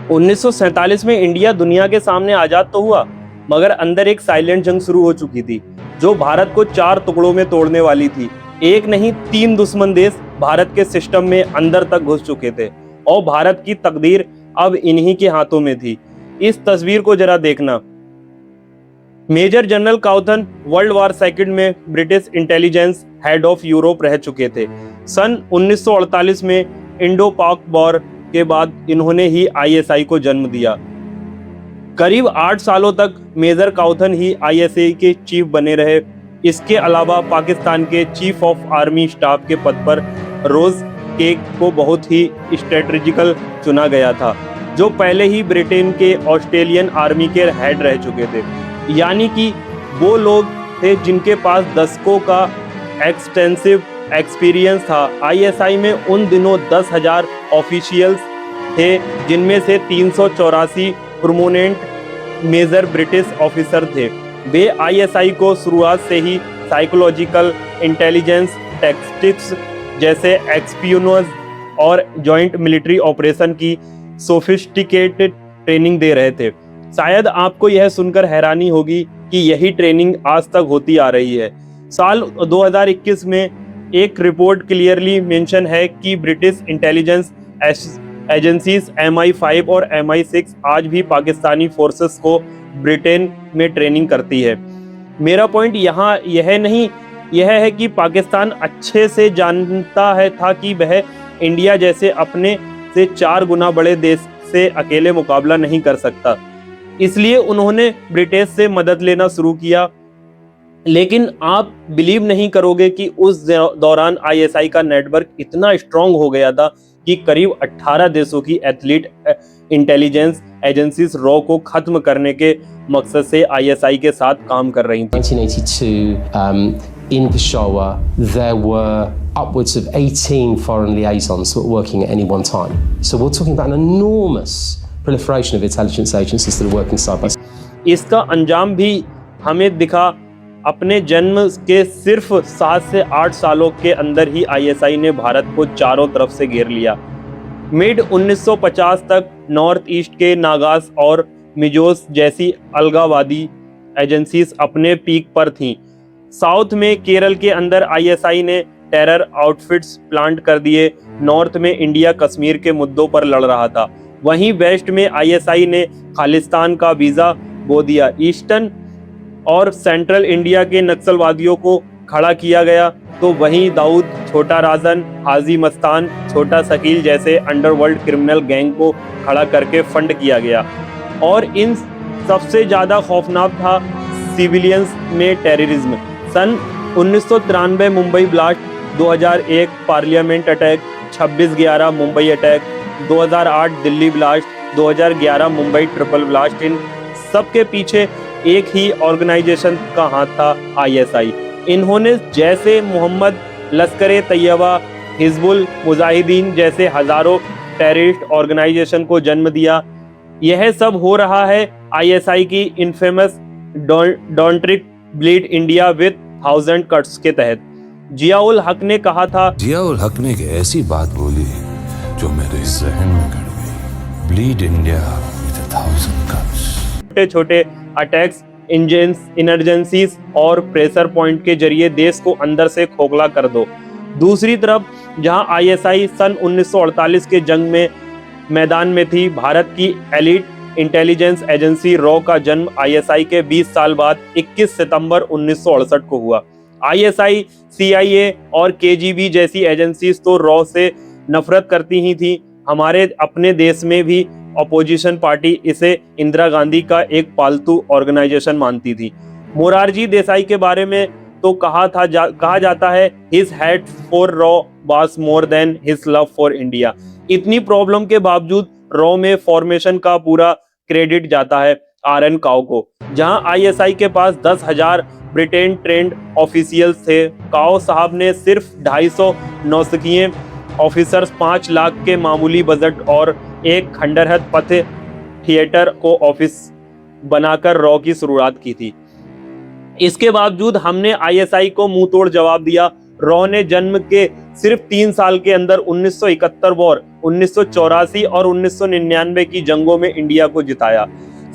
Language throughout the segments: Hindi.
1947 में इंडिया दुनिया के सामने आजाद तो हुआ, मगर अंदर एक साइलेंट जंग शुरू हो चुकी थी जो भारत को 4 टुकड़ों में तोड़ने वाली थी। एक नहीं 3 दुश्मन देश भारत के सिस्टम में अंदर तक घुस चुके थे और भारत की तकदीर अब इन्हीं के हाथों में थी। इस तस्वीर को जरा देखना। Major general Cawthorn world war second में British intelligence head of Europe रह चुके थे। सन 1948 में इंडो पाक वॉर के बाद इन्होंने ही आईएसआई को जन्म दिया। करीब 8 सालों तक मेजर काउथन ही आईएसआई के चीफ बने रहे। इसके अलावा पाकिस्तान के चीफ ऑफ आर्मी स्टाफ के पद पर रोज केक को बहुत ही स्ट्रेटेजिकल चुना गया था, जो पहले ही ब्रिटेन के ऑस्ट्रेलियन आर्मी के हेड रह चुके थे। यानी कि वो लोग थे जिनके पास दशकों का एक्सटेंसिव एक्सपीरियंस था। आईएसआई में उन दिनों 10,000 ऑफिशियल्स थे, जिनमें से 384 परमानेंट मेजर ब्रिटिश ऑफिसर थे। वे आईएसआई को शुरुआत से ही साइकोलॉजिकल इंटेलिजेंस टैक्टिक्स जैसे एक्सपियोनेज और जॉइंट मिलिट्री ऑपरेशन की सोफिस्टिकेटेड ट्रेनिंग दे रहे थे। शायद आपको यह सुनकर हैरानी होगी कि यही ट्रेनिंग आज तक होती आ रही है। साल 2021 में एक रिपोर्ट क्लियरली मेंशन है कि ब्रिटिश इंटेलिजेंस एजेंसीज MI5 और MI6 आज भी पाकिस्तानी फोर्सेस को ब्रिटेन में ट्रेनिंग करती है। मेरा पॉइंट यहाँ यह है कि पाकिस्तान अच्छे से जानता था कि वह इंडिया जैसे अपने से 4 गुना बड़े देश से अकेले मुकाबला नहीं कर सकता। इसलिए उन्होंने ब्रिटेन से मदद लेना शुरू किया। लेकिन आप बिलीव नहीं करोगे कि उस दौरान आईएसआई का नेटवर्क इतना स्ट्रांग हो गया था कि करीब 18 देशों की एथलीट इंटेलिजेंस एजेंसीज रॉ को खत्म करने के मकसद से आईएसआई के साथ काम कर रही थी। 1982 in Peshawar there were upwards of 18 foreign liaisons that were working at any one time. So we're talking about an enormous proliferation of intelligence agencies that are working side by side. इसका अंजाम भी हमें दिखा अपने जन्म के सिर्फ 7 से 8 सालों के अंदर ही आईएसआई ने भारत को चारों तरफ से घेर लिया। मिड 1950 तक नॉर्थ ईस्ट के नागास और मिजोस जैसी अलगाववादी एजेंसीज अपने पीक पर थीं। साउथ में केरल के अंदर आईएसआई ने टेरर आउटफिट्स प्लांट कर दिए। नॉर्थ में इंडिया कश्मीर के मुद्दों पर लड़ रहा था। वहीं वेस्ट में आईएसआई ने खालिस्तान का वीजा बो दिया। ईस्टर्न और सेंट्रल इंडिया के नक्सलवादियों को खड़ा किया गया, तो वहीं दाऊद, छोटा राजन, हाजी मस्तान, छोटा शकील जैसे अंडरवर्ल्ड क्रिमिनल गैंग को खड़ा करके फंड किया गया। और इन सबसे ज़्यादा खौफनाक था सिविलियंस में टेररिज्म। सन 1993 Mumbai blast, 2001 parliament attack, 26/11 Mumbai attack, 2008 Delhi blast, 2011 Mumbai triple blast, इन सबके पीछे एक ही ऑर्गेनाइजेशन का हाथ था, आईएसआई। इन्होंने जैसे मोहम्मद, लश्कर तैयबा, हिजबुल मुजाहिदीन जैसे हजारों टेररिस्ट ऑर्गेनाइजेशन को जन्म दिया। यह सब हो रहा है आईएसआई की infamous don't bleed India with 1000 cuts के तहत। जियाउल हक ने कहा था, जियाउल हक ने ऐसी बात बोली जो मेरे जहन में गड़ गई। Bleed India with 1000 cuts. छोटे छोटे अटैक्स, इमरजेंसीज और प्रेशर पॉइंट के जरिए देश को अंदर से खोखला कर दो। दूसरी तरफ जहां आईएसआई सन 1948 के जंग में मैदान में थी, भारत की एलीट इंटेलिजेंस एजेंसी रॉ का जन्म आईएसआई के 20 साल बाद 21 सितंबर 1968 को हुआ। आईएसआई, सीआईए और केजीबी जैसी एजेंसीज तो रॉ से नफरत करती ही थी। हमारे अपने देश में भी अपोजिशन पार्टी इसे इंदिरा गांधी का एक पालतू ऑर्गेनाइजेशन मानती थी। मोरारजी देसाई के बारे में तो कहा जाता है, his hate for raw was more than his love for India. इतनी प्रॉब्लम के बावजूद रॉ में फॉर्मेशन का पूरा क्रेडिट जाता है RN काओ को। जहां आईएसआई के पास 10,000 ब्रिटेन ट्रेंड ऑफिशियल्स थे, काओ साहब ने सिर्फ 250 नौसिखिए ऑफिसर्स, 5 लाख के मामूली बजट और एक खंडहर पथ थिएटर को ऑफिस बनाकर रॉ की शुरुआत की थी। इसके बावजूद हमने आईएसआई को मुंह तोड़ जवाब दिया रॉ ने जन्म के सिर्फ 3 साल के अंदर 1971 वॉर, 1984 और 1999 की जंगों में इंडिया को जिताया।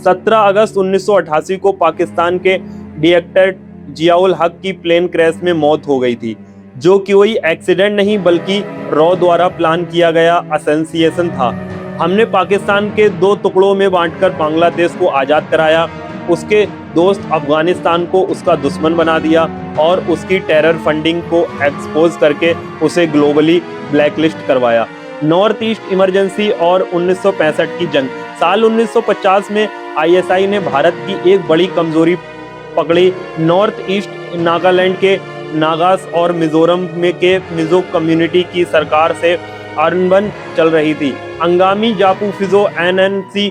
17 अगस्त 1988 को पाकिस्तान के डिक्टेटर जियाउल हक की प्लेन क्रैश में मौत हो गई थी, जो कि कोई एक्सीडेंट नहीं बल्कि रॉ द्वारा प्लान किया गया असैसिनेशन था। हमने पाकिस्तान के 2 टुकड़ों में बांटकर बांग्लादेश को आज़ाद कराया, उसके दोस्त अफगानिस्तान को उसका दुश्मन बना दिया और उसकी टेरर फंडिंग को एक्सपोज करके उसे ग्लोबली ब्लैकलिस्ट करवाया। नॉर्थ ईस्ट इमरजेंसी और 1965 की जंग। साल 1950 में आईएसआई ने भारत की एक बड़ी कमजोरी पकड़ी। नॉर्थ ईस्ट नागालैंड के नागास और मिजोरम में के मिजो कम्युनिटी की सरकार से अनबन चल रही थी। अंगामी जापू फिजो एनएनसी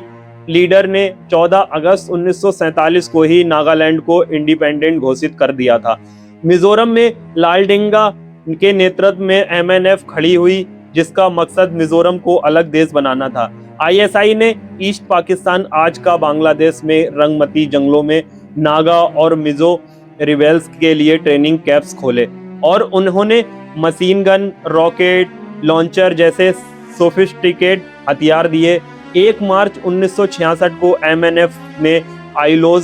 लीडर ने 14 अगस्त 1947 को ही नागालैंड को इंडिपेंडेंट घोषित कर दिया था। मिजोरम में लालडेंगा के नेतृत्व में एमएनएफ खड़ी हुई, जिसका मकसद मिजोरम को अलग देश बनाना था। आईएसआई ने ईस्ट पाकिस्तान, आज का बांग्लादेश में रंगमती जंगलों में नागा और मिजो रिबेल्स के लिए ट्रेनिंग कैंप्स खोले और उन्होंने मशीन गन, रॉकेट लॉन्चर जैसे सोफिस्टिकेट हथियार दिए। 1 मार्च 1966 को एमएनएफ ने आइलोज,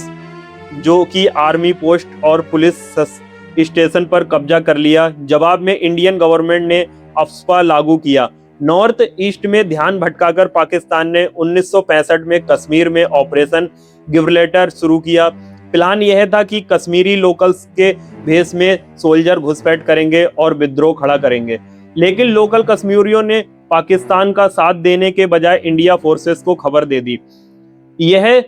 जो कि आर्मी पोस्ट और पुलिस स्टेशन पर कब्जा कर लिया। जवाब में इंडियन गवर्नमेंट ने अफस्पा लागू किया। नॉर्थ ईस्ट में ध्यान भटकाकर पाकिस्तान ने 1965 में कश्मीर में ऑपरेशन गिब्राल्टर शुरू किया। प्लान यह था कि कश्मीरी लोकल्स के भेष में सोल्जर घुसपैठ करेंगे और विद्रोह खड़ा करेंगे, लेकिन लोकल कश्मीरियों ने पाकिस्तान का साथ देने के बजाय इंडिया फोर्सेस को खबर दे दी। यह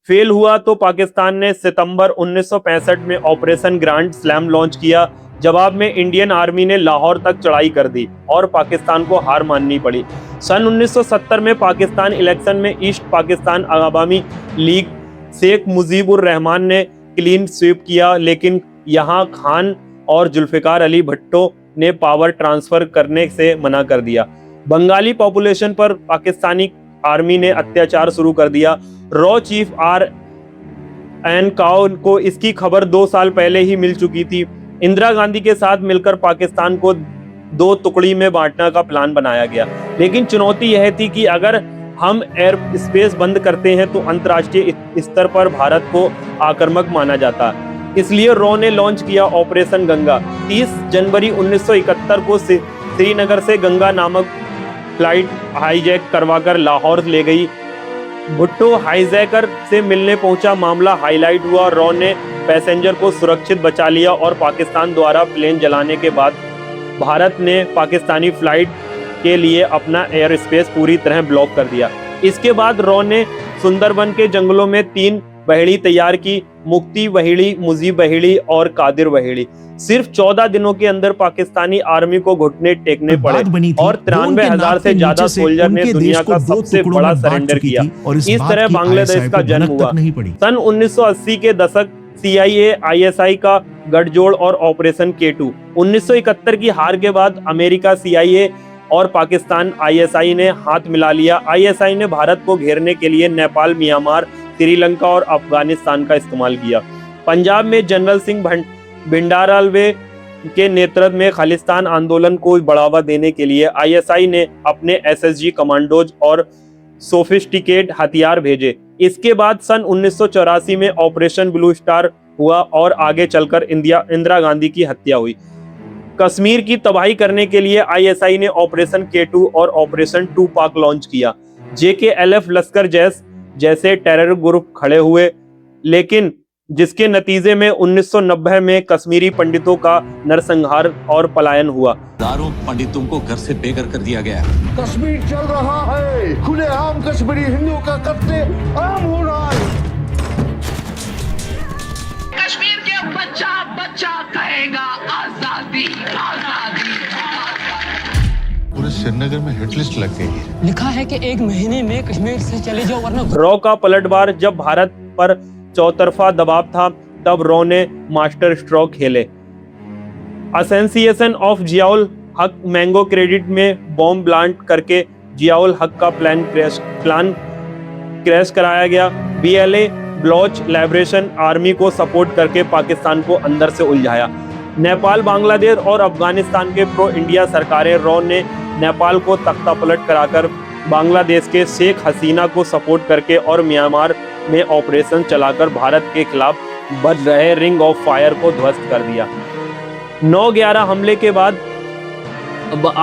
फेल हुआ तो पाकिस्तान ने सितंबर 1965 में ऑपरेशन ग्रैंड स्लैम लॉन्च किया। जवाब में इंडियन आर्मी ने लाहौर तक चढ़ाई कर दी और पाकिस्तान को हार माननी पड़ी। सन 1970 में पाकिस्तान इलेक्शन में ईस्ट पाकिस्तान अवामी लीग शेख मुजीबुर रहमान ने क्लीन स्वीप किया, लेकिन यहां खान और जुल्फिकार अली भुट्टो ने पावर ट्रांसफर करने से मना कर दिया। बंगाली पॉपुलेशन पर पाकिस्तानी आर्मी ने अत्याचार शुरू कर दिया। Raw chief RN. काओ को इसकी खबर 2 साल पहले ही मिल चुकी थी। इंदिरा गांधी के साथ मिलकर पाकिस्तान को 2 टुकड़ी में बांटने का प्लान बनाया गया, लेकिन चुनौती यह थी कि अगर हम एयर स्पेस बंद करते हैं तो अंतर्राष्ट्रीय स्तर पर भारत को आक्रामक माना जाता। इसलिए रॉ ने लॉन्च किया ऑपरेशन गंगा। 30 जनवरी 1971 को श्रीनगर से गंगा नामक फ्लाइट हाईजैक करवाकर लाहौर ले गई। भुट्टो हाईजैकर से मिलने पहुंचा, मामला हाईलाइट हुआ। रॉ ने पैसेंजर को सुरक्षित बचा लिया और पाकिस्तान द्वारा प्लेन जलाने के बाद भारत ने पाकिस्तानी फ्लाइट के लिए अपना एयर स्पेस पूरी तरह ब्लॉक कर दिया। इसके बाद रॉ ने सुंदरबन के जंगलों में 3 बहेड़ी तैयार की, मुक्ति बहेड़ी, मुजीब बहेड़ी और कादिर बहेड़ी। सिर्फ 14 दिनों के अंदर पाकिस्तानी आर्मी को घुटने टेकने पड़े और 93,000 से ज्यादा सोल्जर ने दुनिया का सबसे बड़ा सरेंडर किया। इस तरह बांग्लादेश का जन्म हुआ। सन 1980 के दशक CIA ISI का गठजोड़ और ऑपरेशन K2। 1971 की हार के बाद अमेरिका, CIA और पाकिस्तान ISI ने हाथ मिला लिया। ISI ने भारत को घेरने के लिए नेपाल, म्यांमार, श्रीलंका और अफगानिस्तान का इस्तेमाल किया। पंजाब में जनरल सिंह भिंडारालवे के नेतृत्व में खालिस्तान आंदोलन को बढ़ावा देने के लिए ISI ने अपने SSG कमांडोज और सोफिस्टिकेट हथियार भेजे। इसके बाद सन 1984 में ऑपरेशन ब्लू स्टार हुआ और आगे चलकर इंदिरा गांधी की हत्या हुई। कश्मीर की तबाही करने के लिए ISI ने ऑपरेशन K2 और ऑपरेशन 2 पाक लॉन्च किया। JKLF लश्कर जैसे टेरर ग्रुप खड़े हुए, लेकिन जिसके नतीजे में 1990 में कश्मीरी पंडितों का नरसंहार और पलायन हुआ। हजारों पंडितों को घर से बेघर कर दिया गया। कश्मीर चल रहा है, खुलेआम कश्मीरी हिंदुओं का कत्ले आम हो रहा है। कश्मीर के बच्चा बच्चा कहेगा आजादी आजादी। पूरे श्रीनगर में हिट लिस्ट लग गई है। लिखा है कि 1 महीने में कश्मीर से चले जाओ वरना। रॉ का पलटवार। जब भारत पर चौतरफा दबाव था, तब रॉ ने मास्टर स्ट्रोक खेले। असैसिनेशन ऑफ जियाउल हक। मैंगो क्रेडिट में बॉम्ब प्लांट करके जियाउल हक का प्लान क्रैश कराया गया। BLA ब्लॉच लिबरेशन आर्मी को सपोर्ट करके पाकिस्तान को अंदर से उलझाया। नेपाल, बांग्लादेश और अफगानिस्तान के प्रो इंडिया सरकारें रॉ ने नेपाल को तख्ता पलट कराकर बांग्लादेश के शेख हसीना को सपोर्ट करके और म्यांमार में ऑपरेशन चलाकर भारत के खिलाफ बढ़ रहे रिंग ऑफ फायर को ध्वस्त कर दिया। 9/11 हमले के बाद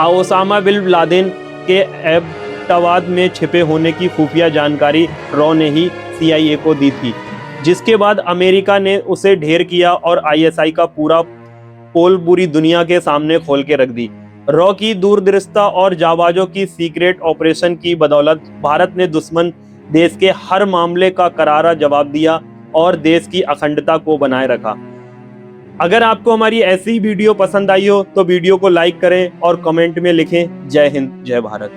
ओसामा बिन लादेन के एबटाबाद में छिपे होने की खुफिया जानकारी रॉ ने ही CIA को दी थी, जिसके बाद अमेरिका ने उसे ढेर किया और ISI का पूरा पोल पूरी दुनिया के सामने खोल के रख दी। रॉ की दूरदृष्टता और जाबाजों की सीक्रेट ऑपरेशन की बदौलत भारत ने दुश्मन देश के हर मामले का करारा जवाब दिया और देश की अखंडता को बनाए रखा। अगर आपको हमारी ऐसी वीडियो पसंद आई हो तो वीडियो को लाइक करें और कमेंट में लिखें जय हिंद, जय भारत।